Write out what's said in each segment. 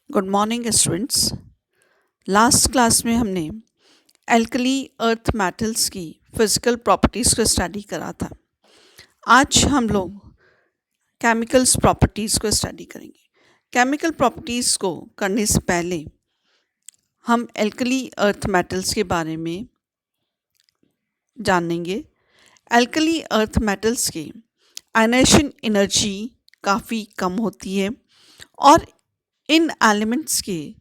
Good morning students. Last class में हमने alkali earth metals की फिजिकल प्रॉपर्टीज़ को स्टडी करा था। आज हम लोग केमिकल्स प्रॉपर्टीज़ को स्टडी करेंगे। केमिकल प्रॉपर्टीज़ को करने से पहले हम एल्कली अर्थ मेटल्स के बारे में जानेंगे। एल्कली अर्थ मेटल्स की आयनाइजेशन एनर्जी काफ़ी कम होती है और इन एलिमेंट्स के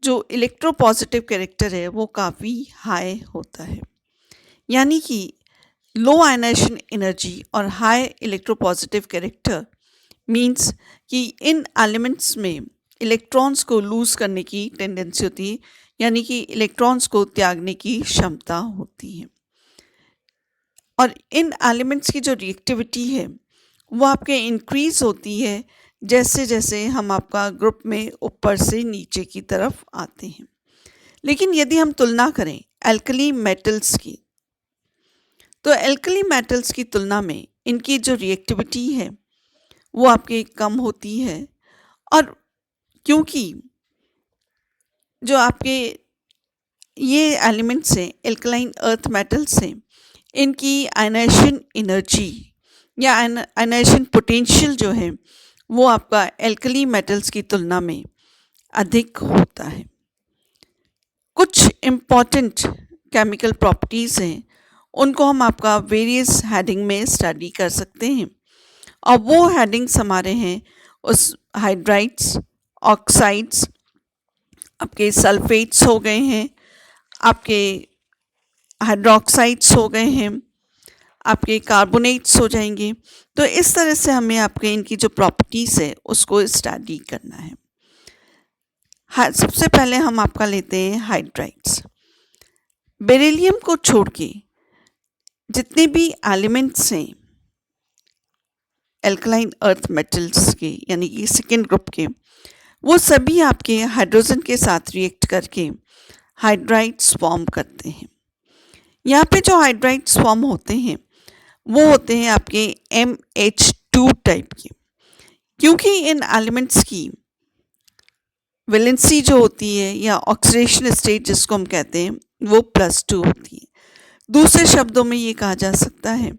जो इलेक्ट्रोपॉजिटिव कैरेक्टर है वो काफ़ी हाई होता है। यानी कि लो आयनाइजेशन एनर्जी और हाई इलेक्ट्रोपॉजिटिव कैरेक्टर मींस कि इन एलिमेंट्स में इलेक्ट्रॉन्स को लूज़ करने की टेंडेंसी होती है, यानी कि इलेक्ट्रॉन्स को त्यागने की क्षमता होती है। और इन एलिमेंट्स की जो रिएक्टिविटी है वो आपके इंक्रीज़ होती है जैसे जैसे हम आपका ग्रुप में ऊपर से नीचे की तरफ आते हैं। लेकिन यदि हम तुलना करें एल्कली मेटल्स की, तो एल्कली मेटल्स की तुलना में इनकी जो रिएक्टिविटी है वो आपके कम होती है। और क्योंकि जो आपके ये एलिमेंट्स हैं, एल्कलाइन अर्थ मेटल्स हैं, इनकी आयनाइजेशन एनर्जी या आयनाइजेशन पोटेंशियल जो है वो आपका एल्कली मेटल्स की तुलना में अधिक होता है। कुछ इम्पॉर्टेंट केमिकल प्रॉपर्टीज़ हैं, उनको हम आपका वेरियस हेडिंग में स्टडी कर सकते हैं। और वो हेडिंग्स हमारे हैं उस हाइड्राइड्स, ऑक्साइड्स, आपके सल्फेट्स हो गए हैं, आपके हाइड्रोक्साइड्स हो गए हैं, आपके कार्बोनेट्स हो जाएंगे। तो इस तरह से हमें आपके इनकी जो प्रॉपर्टीज़ है उसको स्टडी करना है। सबसे पहले हम आपका लेते हैं हाइड्राइड्स। बेरिलियम को छोड़ के जितने भी एलिमेंट्स हैं एल्कलाइन अर्थ मेटल्स के, यानी कि सेकेंड ग्रुप के, वो सभी आपके हाइड्रोजन के साथ रिएक्ट करके हाइड्राइड्स फॉर्म करते हैं। यहाँ पे जो हाइड्राइड्स फॉर्म होते हैं वो होते हैं आपके MH2 टाइप के, क्योंकि इन एलिमेंट्स की वैलेंसी जो होती है या ऑक्सीडेशन स्टेट जिसको हम कहते हैं वो +2 होती है। दूसरे शब्दों में ये कहा जा सकता है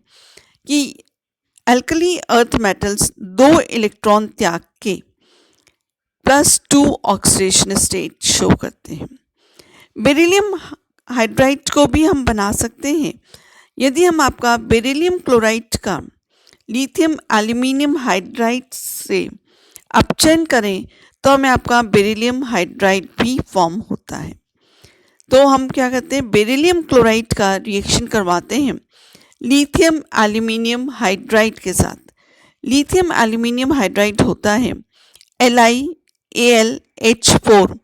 कि एल्कली अर्थ मेटल्स 2 इलेक्ट्रॉन त्याग के +2 ऑक्सीडेशन स्टेट शो करते हैं। बेरिलियम हाइड्राइड को भी हम बना सकते हैं। यदि हम आपका बेरिलियम क्लोराइड का लिथियम एल्यूमिनियम हाइड्राइड से अपचयन करें तो हमें आपका बेरिलियम हाइड्राइड भी फॉर्म होता है। तो हम क्या करते हैं, बेरिलियम क्लोराइड का रिएक्शन करवाते हैं लिथियम एल्यूमिनियम हाइड्राइड के साथ। लिथियम एल्यूमिनियम हाइड्राइड होता है LiAlH4।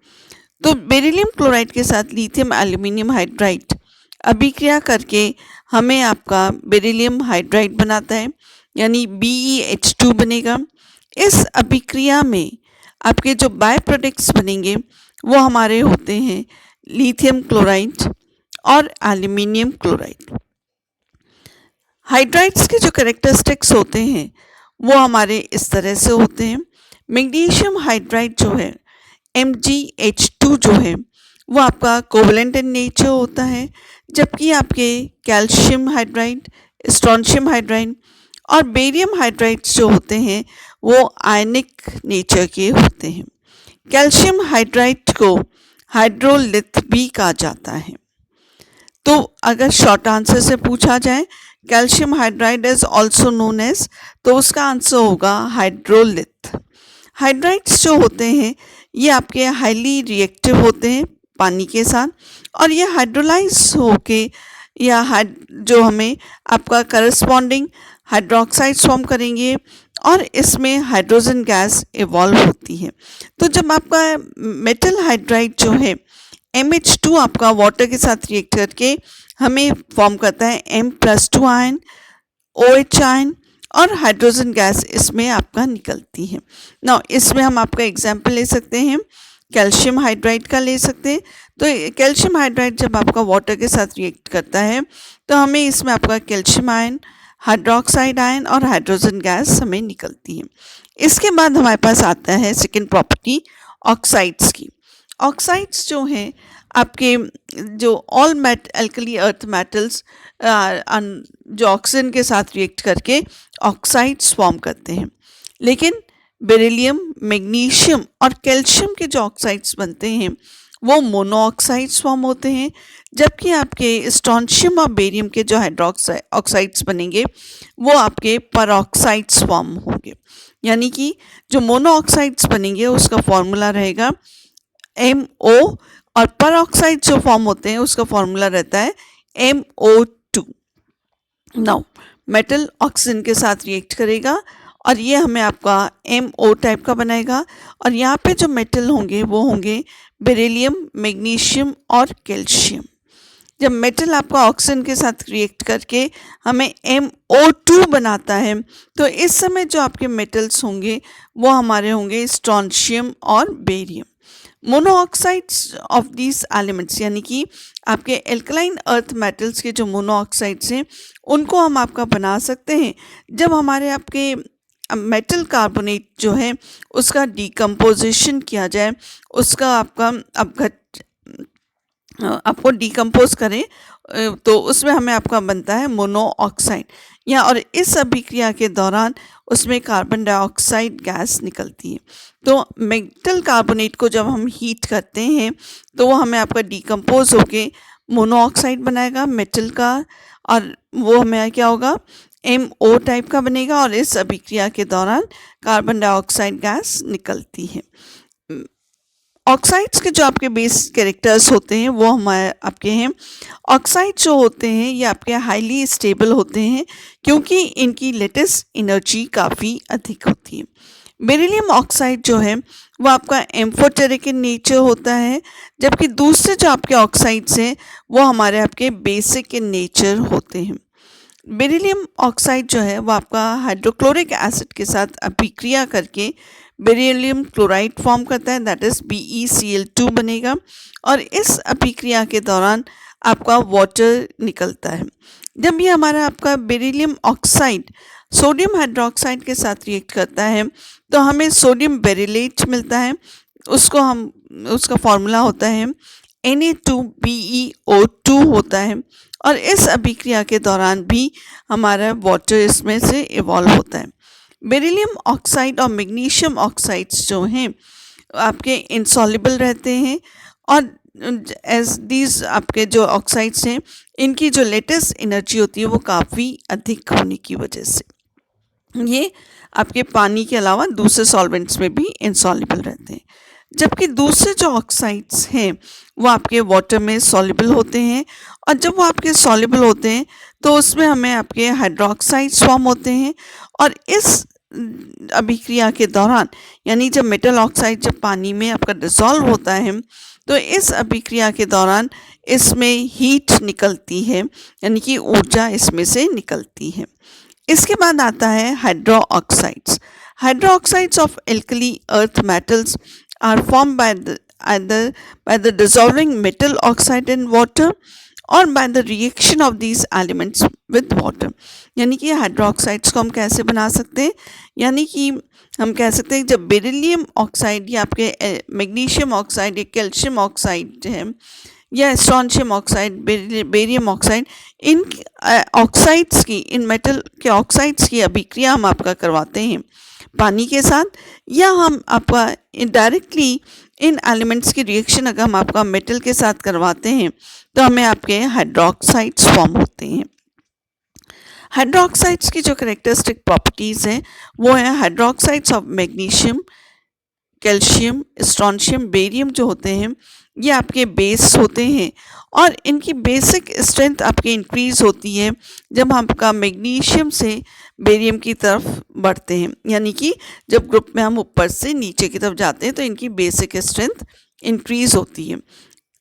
तो बेरिलियम क्लोराइड के साथ लिथियम एल्यूमिनियम हाइड्राइड अभिक्रिया करके हमें आपका बेरिलियम हाइड्राइड बनाता है, यानी BeH2 बनेगा। इस अभिक्रिया में आपके जो बाय प्रोडक्ट्स बनेंगे वो हमारे होते हैं लिथियम क्लोराइड और एल्यूमिनियम क्लोराइड। हाइड्राइड्स के जो कैरेक्टरिस्टिक्स होते हैं वो हमारे इस तरह से होते हैं। मैग्नीशियम हाइड्राइड जो है MgH2 जो है वो आपका कोवलेंट इन नेचर होता है, जबकि आपके कैल्शियम हाइड्राइड, स्ट्रोंशियम हाइड्राइड और बेरियम हाइड्राइड्स जो होते हैं वो आयनिक नेचर के होते हैं। कैल्शियम हाइड्राइड को हाइड्रोलिथ भी कहा जाता है। तो अगर शॉर्ट आंसर से पूछा जाए calcium hydride is also known as, तो उसका आंसर होगा हाइड्रोलिथ। हाइड्राइड्स जो होते हैं ये आपके हाईली रिएक्टिव होते हैं पानी के साथ, और ये हाइड्रोलाइज होके या जो हमें आपका करस्पॉन्डिंग हाइड्रोक्साइड्स फॉर्म करेंगे और इसमें हाइड्रोजन गैस इवॉल्व होती है। तो जब आपका मेटल हाइड्राइड जो है MH2 आपका वाटर के साथ रिएक्ट करके हमें फॉर्म करता है M+2 आयन, OH आयन और हाइड्रोजन गैस इसमें आपका निकलती है। ना इसमें हम आपका एग्जाम्पल ले सकते हैं, कैल्शियम हाइड्राइड का ले सकते हैं। तो कैल्शियम हाइड्राइड जब आपका वाटर के साथ रिएक्ट करता है तो हमें इसमें आपका कैल्शियम आयन, हाइड्रोक्साइड आयन और हाइड्रोजन गैस हमें निकलती है। इसके बाद हमारे पास आता है सेकेंड प्रॉपर्टी ऑक्साइड्स की। ऑक्साइड्स जो हैं आपके जो ऑल एल्कली अर्थ मेटल्स जो ऑक्सीजन के साथ रिएक्ट करके ऑक्साइड्स फॉर्म करते हैं, लेकिन बेरिलियम, मैग्नीशियम और कैल्शियम के जो ऑक्साइड्स बनते हैं वो मोनो ऑक्साइड्स फॉर्म होते हैं, जबकि आपके स्ट्रोंशियम और बेरियम के जो ऑक्साइड्स बनेंगे वो आपके परऑक्साइड्स फॉर्म होंगे। यानी कि जो मोनो ऑक्साइड्स बनेंगे उसका फॉर्मूला रहेगा MO, और परऑक्साइड जो फॉर्म होते हैं उसका फॉर्मूला रहता है MO2। नाउ मेटल ऑक्सीजन के साथ रिएक्ट करेगा और ये हमें आपका MO टाइप का बनाएगा, और यहाँ पे जो मेटल होंगे वो होंगे बेरिलियम, मैग्नीशियम और कैल्शियम। जब मेटल आपका ऑक्सीजन के साथ रिएक्ट करके हमें MO2 बनाता है तो इस समय जो आपके मेटल्स होंगे वो हमारे होंगे स्ट्रोंशियम और barium. Mono oxides of these elements यानी कि आपके एल्कलाइन अर्थ मेटल्स के जो मोनो ऑक्साइड्स हैं उनको हम आपका बना सकते हैं जब हमारे आपके मेटल कार्बोनेट जो है उसका डिकम्पोजिशन किया जाए, उसका आपका आपको डिकम्पोज करें तो उसमें हमें आपका बनता है मोनो ऑक्साइड। या और इस अभिक्रिया के दौरान उसमें कार्बन डाइऑक्साइड गैस निकलती है। तो मेटल कार्बोनेट को जब हम हीट करते हैं तो वो हमें आपका डिकम्पोज होके मोनो ऑक्साइड बनाएगा मेटल का, और वो हमें क्या होगा MO टाइप का बनेगा, और इस अभिक्रिया के दौरान कार्बन डाइऑक्साइड गैस निकलती है। ऑक्साइड्स के जो आपके बेस कैरेक्टर्स होते हैं वो हमारे आपके हैं, ऑक्साइड जो होते हैं ये आपके हाईली स्टेबल होते हैं क्योंकि इनकी लेटेस्ट एनर्जी काफ़ी अधिक होती है। बेरिलियम ऑक्साइड जो है वो आपका एम्फोटेरिक इन नेचर होता है, जबकि दूसरे जो आपके ऑक्साइड्स हैं वो हमारे आपके बेसिक इन नेचर होते हैं। बेरिलियम ऑक्साइड जो है वो आपका हाइड्रोक्लोरिक एसिड के साथ अभिक्रिया करके बेरिलियम क्लोराइड फॉर्म करता है, दैट इज़ BeCl2 बनेगा, और इस अभिक्रिया के दौरान आपका वाटर निकलता है। जब ये हमारा आपका बेरिलियम ऑक्साइड सोडियम हाइड्रोक्साइड के साथ रिएक्ट करता है तो हमें सोडियम बेरिलेट मिलता है, उसका फॉर्मूला होता है Na2BeO2 होता है, और इस अभिक्रिया के दौरान भी हमारा वाटर इसमें से इवॉल्व होता है। बेरिलियम ऑक्साइड और मैग्नीशियम ऑक्साइड्स जो हैं आपके इनसॉल्युबल रहते हैं, और एज दीज आपके जो ऑक्साइड्स हैं इनकी जो लेटेस्ट एनर्जी होती है वो काफ़ी अधिक होने की वजह से ये आपके पानी के अलावा दूसरे सॉल्वेंट्स में भी इनसॉल्युबल रहते हैं। जबकि दूसरे जो ऑक्साइड्स हैं वो आपके वाटर में सॉल्युबल होते हैं, और जब वो आपके सॉल्युबल होते हैं तो उसमें हमें आपके हाइड्रोक्साइड्स फॉर्म होते हैं, और इस अभिक्रिया के दौरान यानी जब मेटल ऑक्साइड जब पानी में आपका डिसॉल्व होता है तो इस अभिक्रिया के दौरान इसमें हीट निकलती है, यानी कि ऊर्जा इसमें से निकलती है। इसके बाद आता है hydro oxides. Hydro oxides of alkali earth metals are formed by the dissolving metal oxide in water or by the reaction of these elements with water। यानी कि हाइड्रोक्साइड्स को हम कैसे बना सकते हैं, यानी कि हम कह सकते हैं जब बेरिलियम ऑक्साइड या आपके मैग्नीशियम ऑक्साइड या कैल्शियम ऑक्साइड है या स्ट्रोंशियम ऑक्साइड, बेरियम ऑक्साइड, इन ऑक्साइड्स की, इन मेटल के ऑक्साइड्स की अभिक्रिया हम आपका करवाते हैं पानी के साथ, या हम आपका डायरेक्टली इन एलिमेंट्स की रिएक्शन अगर हम आपका मेटल के साथ करवाते हैं तो हमें आपके हाइड्रोक्साइड्स फॉर्म होते हैं। हाइड्रोक्साइड्स की जो करेक्टरिस्टिक प्रॉपर्टीज़ हैं वो है hydroxides of magnesium, calcium, strontium, barium जो होते हैं ये आपके बेस होते हैं, और इनकी बेसिक स्ट्रेंथ आपकी इंक्रीज़ होती है जब हम आपका मैग्नीशियम से बेरियम की तरफ बढ़ते हैं, यानी कि जब ग्रुप में हम ऊपर से नीचे की तरफ जाते हैं तो इनकी बेसिक स्ट्रेंथ इंक्रीज़ होती है।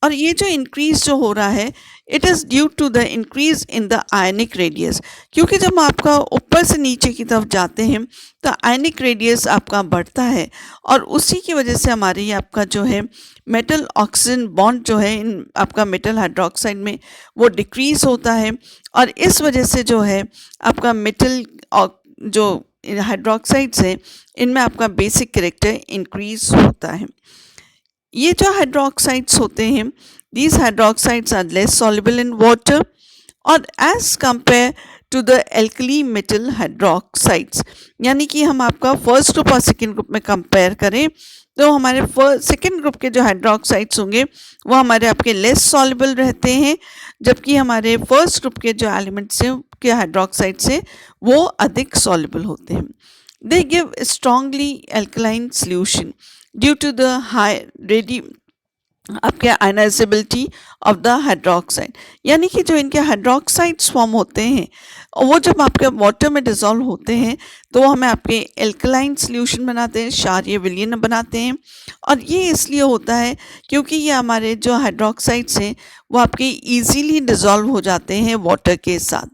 और ये जो इंक्रीज़ जो हो रहा है it is due to the increase in the ionic radius, क्योंकि जब आपका ऊपर से नीचे की तरफ जाते हैं तो आयनिक रेडियस आपका बढ़ता है, और उसी की वजह से हमारी आपका जो है मेटल ऑक्सीजन बॉन्ड जो है इन आपका मेटल हाइड्रोक्साइड में वो डिक्रीज़ होता है, और इस वजह से जो है आपका मेटल जो हाइड्रोक्साइड्स है इनमें आपका बेसिक कैरेक्टर इंक्रीज़ होता है। ये जो हाइड्रोक्साइड्स होते हैं, these hydroxides are less soluble in water और as compare to the alkali metal hydroxides, यानी कि हम आपका फर्स्ट ग्रुप और सेकेंड ग्रुप में कंपेयर करें तो हमारे सेकेंड ग्रुप के जो हाइड्रोक्साइड्स होंगे वो हमारे आपके लेस सॉल्युबल रहते हैं, जबकि हमारे फर्स्ट ग्रुप के जो एलिमेंट्स हैं के हाइड्रोक्साइड्स हैं वो अधिक सॉल्युबल होते हैं। They give strongly alkaline solution due to the high आपके आयनाइजेबिलिटी ऑफ द हाइड्रोक्साइड, यानी कि जो इनके हाइड्रोक्साइड्स फॉर्म होते हैं वो जब आपके वाटर में डिज़ोल्व होते हैं तो वो हमें आपके एल्कलाइन सोल्यूशन बनाते हैं, क्षारीय विलयन बनाते हैं। और ये इसलिए होता है क्योंकि ये हमारे जो हाइड्रोक्साइड्स हैं वो आपके इजीली डिज़ोल्व हो जाते हैं वाटर के साथ।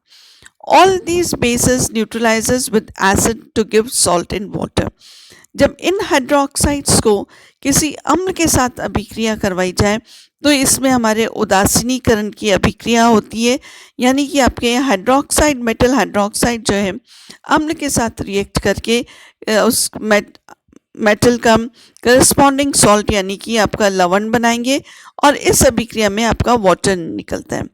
All these bases neutralizes with acid to give salt in water. जब इन हाइड्रोक्साइड्स को किसी अम्ल के साथ अभिक्रिया करवाई जाए तो इसमें हमारे उदासीनीकरण की अभिक्रिया होती है, यानी कि आपके हाइड्रोक्साइड मेटल हाइड्रोक्साइड जो है अम्ल के साथ रिएक्ट करके उस मेटल का करस्पॉन्डिंग सॉल्ट यानी कि आपका लवण बनाएंगे और इस अभिक्रिया में आपका वाटर निकलता है।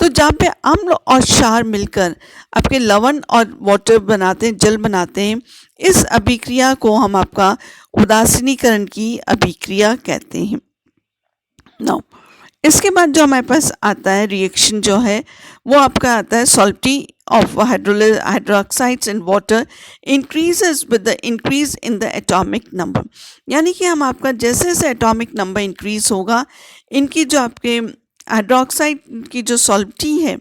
तो जहाँ पे अम्ल और क्षार मिलकर आपके लवण और वाटर बनाते हैं, जल बनाते हैं, इस अभिक्रिया को हम आपका उदासीनीकरण की अभिक्रिया कहते हैं। नाउ इसके बाद जो हमारे पास आता है रिएक्शन जो है वो आपका आता है salty of hydroxides in water increases with the increase in the atomic number, यानी कि हम आपका जैसे जैसे एटॉमिक नंबर इंक्रीज होगा इनकी जो आपके हाइड्रोक्साइड की जो सॉल्टी है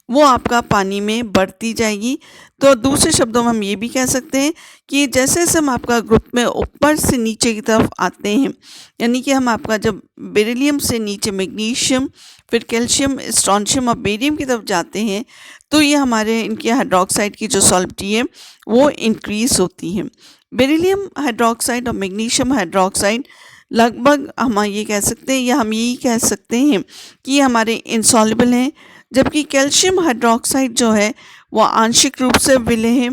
वो आपका पानी में बढ़ती जाएगी। तो दूसरे शब्दों में हम ये भी कह सकते हैं कि जैसे जैसे हम आपका ग्रुप में ऊपर से नीचे की तरफ आते हैं, यानी कि हम आपका जब बेरिलियम से नीचे मैग्नीशियम, फिर कैल्शियम, स्ट्रोंशियम और बेरियम की तरफ जाते हैं तो ये हमारे इनके हाइड्रोक्साइड की जो सॉल्टी है वो इंक्रीज होती है। बेरिलियम हाइड्रोक्साइड और मैग्नीशियम हाइड्रोक्साइड लगभग हम ये कह सकते हैं या हम यही कह सकते हैं कि हमारे इनसॉल्युबल हैं, जबकि कैल्शियम हाइड्रोक्साइड जो है वो आंशिक रूप से विलय है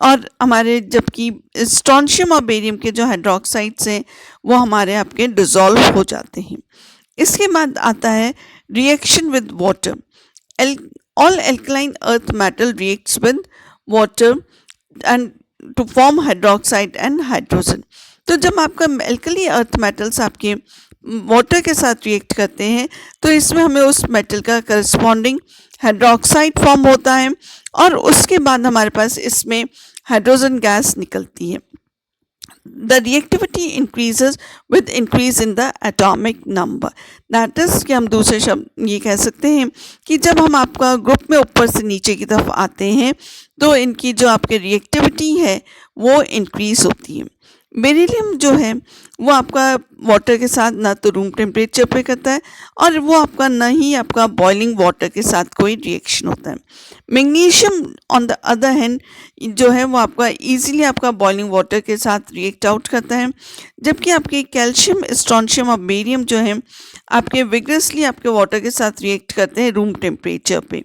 और हमारे जबकि स्ट्रोंशियम और बेरियम के जो हाइड्रोक्साइड्स हैं वो हमारे आपके डिज़ोल्व हो जाते हैं। इसके बाद आता है reaction with water. All alkaline earth metal reacts with water and to form hydroxide and hydrogen. तो जब आपका एल्कली अर्थ मेटल्स आपके वाटर के साथ रिएक्ट करते हैं तो इसमें हमें उस मेटल का करस्पॉन्डिंग हाइड्रोक्साइड फॉर्म होता है और उसके बाद हमारे पास इसमें हाइड्रोजन गैस निकलती है। The reactivity increases with increase in the atomic number, that is कि हम दूसरे शब्द ये कह सकते हैं कि जब हम आपका ग्रुप में ऊपर से नीचे की तरफ आते हैं तो इनकी जो आपकी रिएक्टिविटी है वो इंक्रीज होती है। बेरिलियम जो है वो आपका वाटर के साथ ना तो रूम टेम्परेचर पे करता है और वो आपका ना ही आपका बॉइलिंग वाटर के साथ कोई रिएक्शन होता है। Magnesium on the other hand जो है वो आपका इजीली आपका बॉइलिंग वाटर के साथ रिएक्ट आउट करता है, जबकि आपके कैल्शियम, स्ट्रोंशियम और बेरियम जो है आपके विगरसली आपके वाटर के साथ रिएक्ट करते हैं रूम टेम्परेचर पे।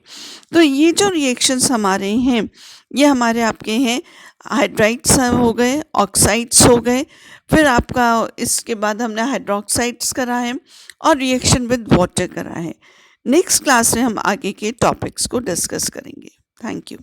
तो ये जो रिएक्शंस हमारे हैं ये हमारे आपके हैं हाइड्राइड्स हो गए, ऑक्साइड्स हो गए, फिर आपका इसके बाद हमने हाइड्रोक्साइड्स करा है और रिएक्शन विद वाटर करा है। नेक्स्ट क्लास में हम आगे के टॉपिक्स को डिस्कस करेंगे। Thank you.